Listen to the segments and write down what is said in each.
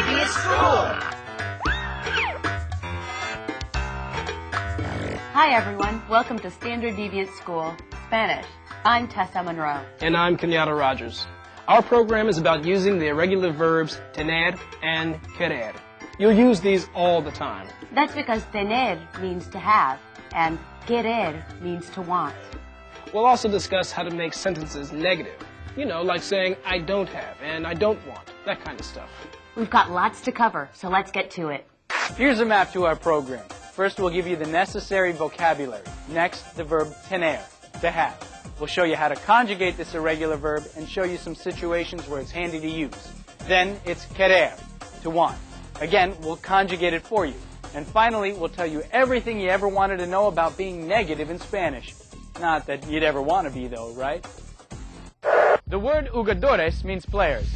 Deviant School! Hi everyone, welcome to Standard Deviant School, Spanish. I'm Tessa Monroe. And I'm Kenyatta Rogers. Our program is about using the irregular verbs tener and querer. You'll use these all the time. That's because tener means to have, and querer means to want. We'll also discuss how to make sentences negative. You know, like saying, I don't have and I don't want, that kind of stuff. We've got lots to cover, so let's get to it. Here's a map to our program. First, we'll give you the necessary vocabulary. Next, the verb tener, to have. We'll show you how to conjugate this irregular verb and show you some situations where it's handy to use. Then, it's querer, to want. Again, we'll conjugate it for you. And finally, we'll tell you everything you ever wanted to know about being negative in Spanish. Not that you'd ever want to be, though, right? The word jugadores means players.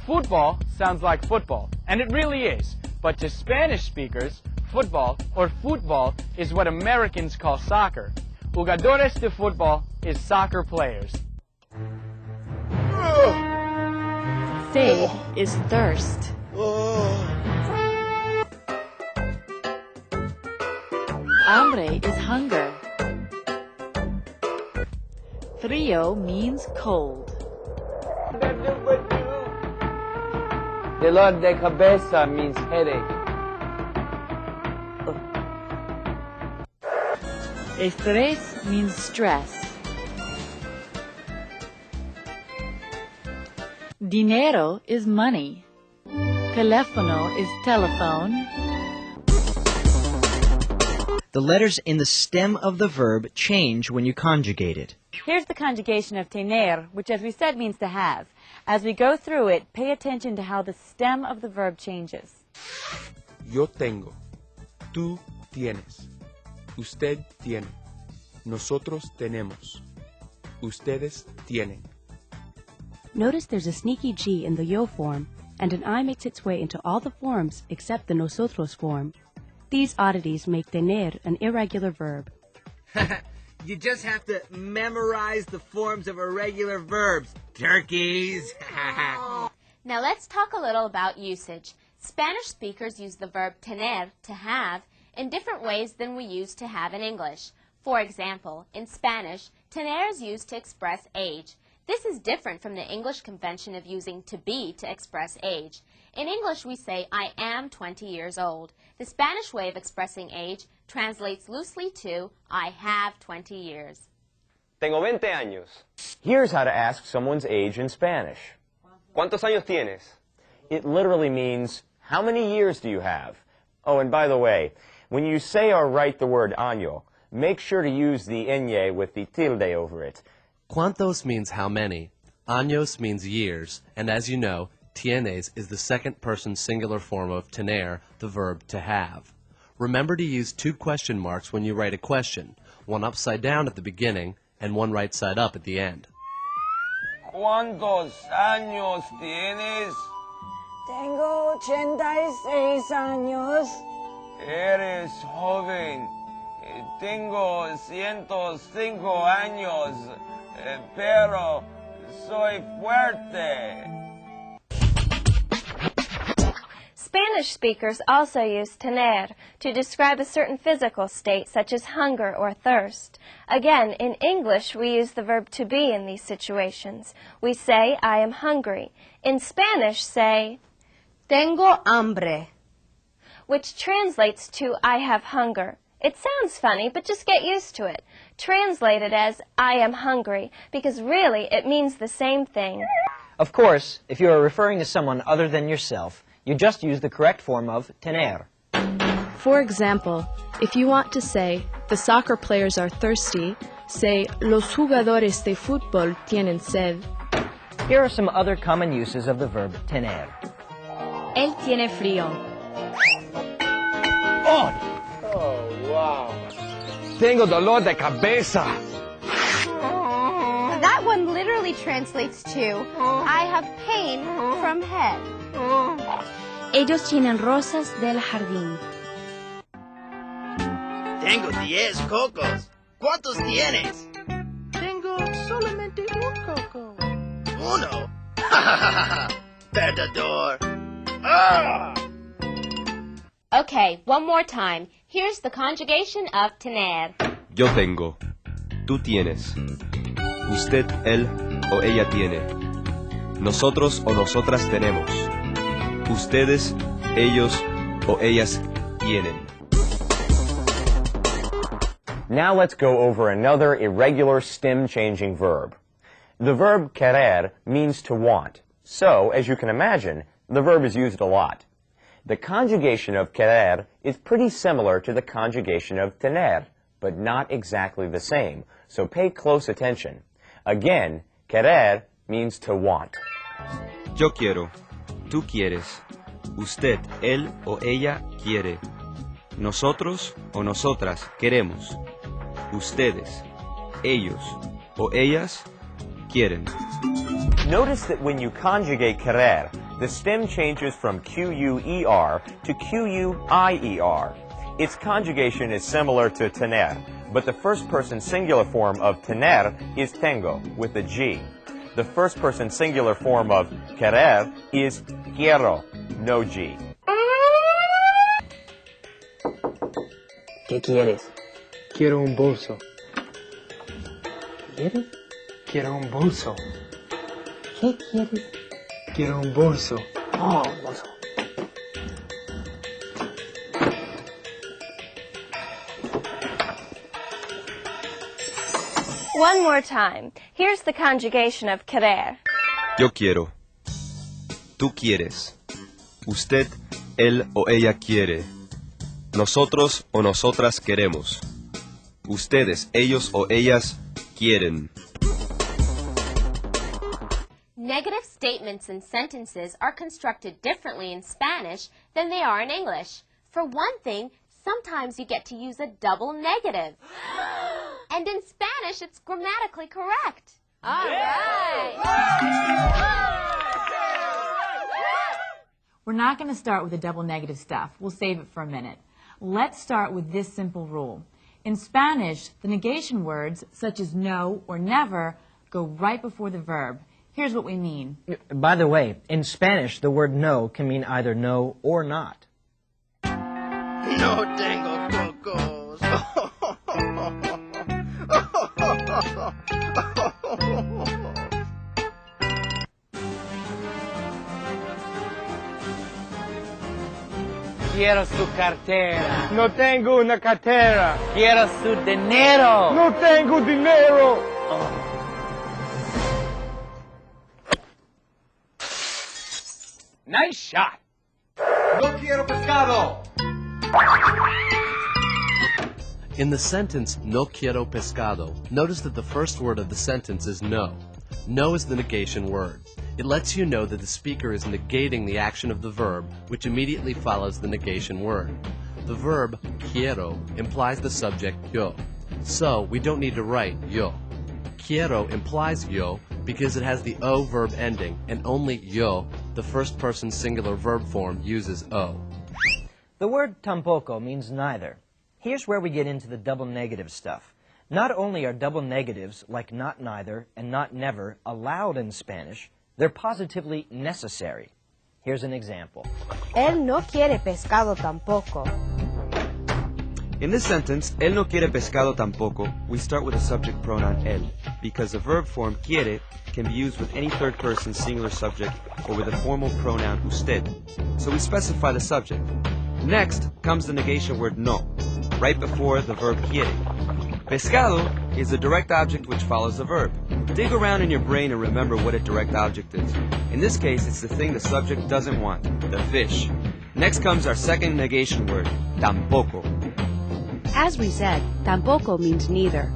Football sounds like football, and it really is. But to Spanish speakers, football, or football, is what Americans call soccer. Jugadores de football is soccer players. Sed is thirst. Hambre is hunger. Frío means cold. Dolor de cabeza means headache. Estrés means stress. Dinero is money. Teléfono is telephone. The letters in the stem of the verb change when you conjugate it. Here's the conjugation of tener, which as we said means to have. As we go through it, pay attention to how the stem of the verb changes. Yo tengo. Tú tienes. Usted tiene. Nosotros tenemos. Ustedes tienen. Notice there's a sneaky G in the yo form, and an I makes its way into all the forms except the nosotros form. These oddities make tener an irregular verb. You just have to memorize the forms of irregular verbs. Turkeys! Now let's talk a little about usage. Spanish speakers use the verb tener, to have, in different ways than we use to have in English. For example, in Spanish, tener is used to express age. This is different from the English convention of using to be to express age. In English, we say, I am 20 years old. The Spanish way of expressing age translates loosely to, I have 20 years. Tengo 20 años. Here's how to ask someone's age in Spanish. ¿Cuántos años tienes? It literally means, how many years do you have? Oh, and by the way, when you say or write the word año, make sure to use the ñ with the tilde over it. Cuantos means how many, años means years, and as you know, tienes is the second person singular form of tener, the verb to have. Remember to use 2 question marks when you write a question, one upside down at the beginning and one right side up at the end. ¿Cuántos años tienes? Tengo 86 años. Eres joven. Tengo 105 años, pero soy fuerte. Spanish speakers also use tener to describe a certain physical state, such as hunger or thirst. Again, in English, we use the verb to be in these situations. We say, I am hungry. In Spanish, say, Tengo hambre, which translates to I have hunger. It sounds funny, but just get used to it. Translate it as I am hungry, because really it means the same thing. Of course, if you are referring to someone other than yourself, you just use the correct form of tener. For example, if you want to say, the soccer players are thirsty, say, los jugadores de fútbol tienen sed. Here are some other common uses of the verb tener. Él tiene frío. Oh, wow. Tengo dolor de cabeza. That one literally translates to, I have pain from head. Ellos tienen rosas del jardín. Tengo 10 cocos. ¿Cuántos tienes? Tengo solamente un coco. Uno. Perdedor. Okay, one more time. Here's the conjugation of tener. Yo tengo. Tú tienes. Usted, él o ella tiene. Nosotros o nosotras tenemos. Ustedes, ellos o ellas tienen. Now let's go over another irregular stem-changing verb. The verb querer means to want. So, as you can imagine, the verb is used a lot. The conjugation of querer is pretty similar to the conjugation of tener, but not exactly the same, so pay close attention. Again, querer means to want. Yo quiero. Tú quieres. Usted, él o ella quiere. Nosotros o nosotras queremos. Ustedes, ellos o ellas quieren. Notice that when you conjugate querer, the stem changes from Q-U-E-R to Q-U-I-E-R. Its conjugation is similar to tener, but the first-person singular form of tener is tengo, with a G. The first-person singular form of querer is quiero, no G. ¿Qué quieres? Quiero un bolso. ¿Quieres? Quiero un bolso. ¿Qué quieres? Quiero un bolso. Oh, un bolso. One more time. Here's the conjugation of querer. Yo quiero. Tú quieres. Usted, él o ella quiere. Nosotros o nosotras queremos. Ustedes, ellos o ellas quieren. Negative statements and sentences are constructed differently in Spanish than they are in English. For one thing, sometimes you get to use a double negative. And in Spanish, it's grammatically correct. All right. We're not going to start with the double negative stuff. We'll save it for a minute. Let's start with this simple rule. In Spanish, the negation words, such as no or never, go right before the verb. Here's what we mean. By the way, in Spanish, the word no can mean either no or not. No tengo cocos. Quiero su cartera. No tengo una cartera. Quiero su dinero. No tengo dinero. Nice shot. No quiero pescado. In the sentence, no quiero pescado, notice that the first word of the sentence is no. No is the negation word. It lets you know that the speaker is negating the action of the verb, which immediately follows the negation word. The verb quiero implies the subject yo, so we don't need to write yo. Quiero implies yo because it has the o verb ending, and only yo, the first person singular verb form, uses o. The word tampoco means neither. Here's where we get into the double negative stuff. Not only are double negatives, like not neither and not never, allowed in Spanish, they're positively necessary. Here's an example. Él no quiere pescado tampoco. In this sentence, él no quiere pescado tampoco, we start with a subject pronoun él, because the verb form quiere can be used with any third-person singular subject or with a formal pronoun usted. So we specify the subject. Next comes the negation word no, right before the verb quiere. Pescado is the direct object which follows the verb. Dig around in your brain and remember what a direct object is. In this case, it's the thing the subject doesn't want, the fish. Next comes our second negation word, tampoco. As we said, tampoco means neither.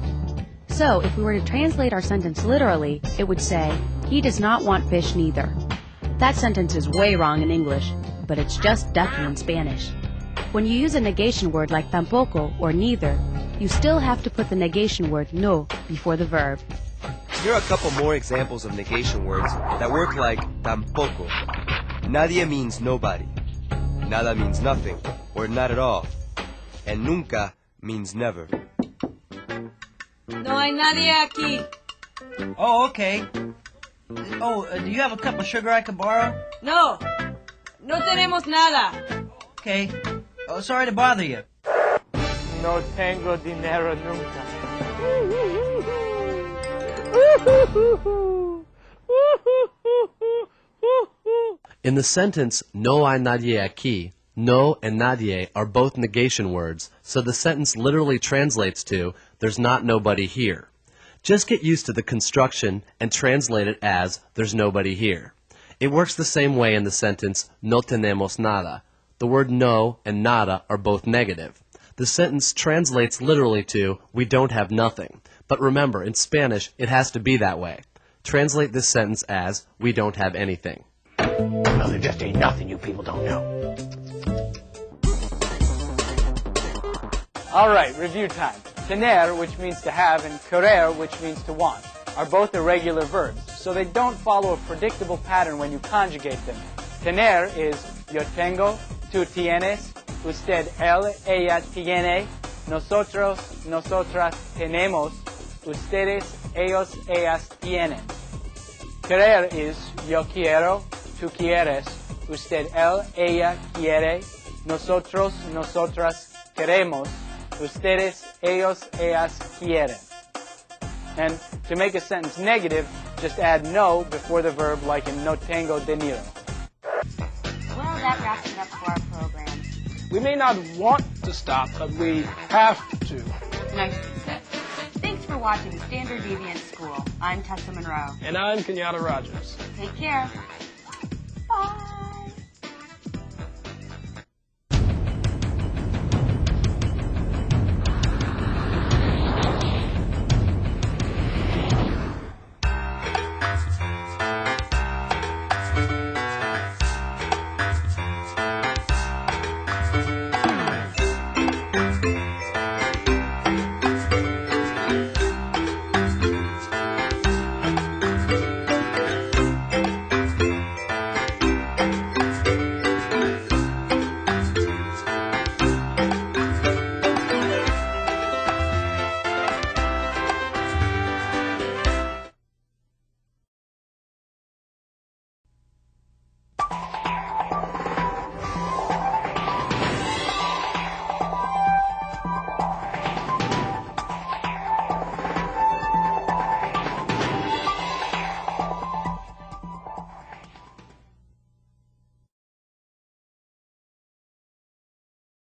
So, if we were to translate our sentence literally, it would say, he does not want fish neither. That sentence is way wrong in English, but it's just ducky in Spanish. When you use a negation word like tampoco or neither, you still have to put the negation word no before the verb. Here are a couple more examples of negation words that work like tampoco. Nadie means nobody. Nada means nothing, or not at all. And nunca means never. No hay nadie aquí. Oh, okay. Oh, do you have a cup of sugar I could borrow? No. No tenemos nada. Okay. Oh, sorry to bother you. No tengo dinero nunca. In the sentence, no hay nadie aquí, no and nadie are both negation words, so the sentence literally translates to, there's not nobody here. Just get used to the construction and translate it as, there's nobody here. It works the same way in the sentence, no tenemos nada. The word no and nada are both negative. The sentence translates literally to, we don't have nothing. But remember, in Spanish, it has to be that way. Translate this sentence as, we don't have anything. Well, there just ain't nothing you people don't know. All right, review time. Tener, which means to have, and querer, which means to want, are both irregular verbs, so they don't follow a predictable pattern when you conjugate them. Tener is yo tengo, tú tienes, usted, él, ella tiene, nosotros, nosotras tenemos, ustedes, ellos, ellas tienen. Querer is yo quiero, tú quieres, usted, él, ella quiere, nosotros, nosotras queremos, ustedes, ellos, ellas quieren. And to make a sentence negative, just add no before the verb like in no tengo dinero. Well, that wraps it up for our program. We may not want to stop, but we have to. Nice. Thanks for watching Standard Deviant School. I'm Tessa Monroe. And I'm Kenyatta Rogers. Take care.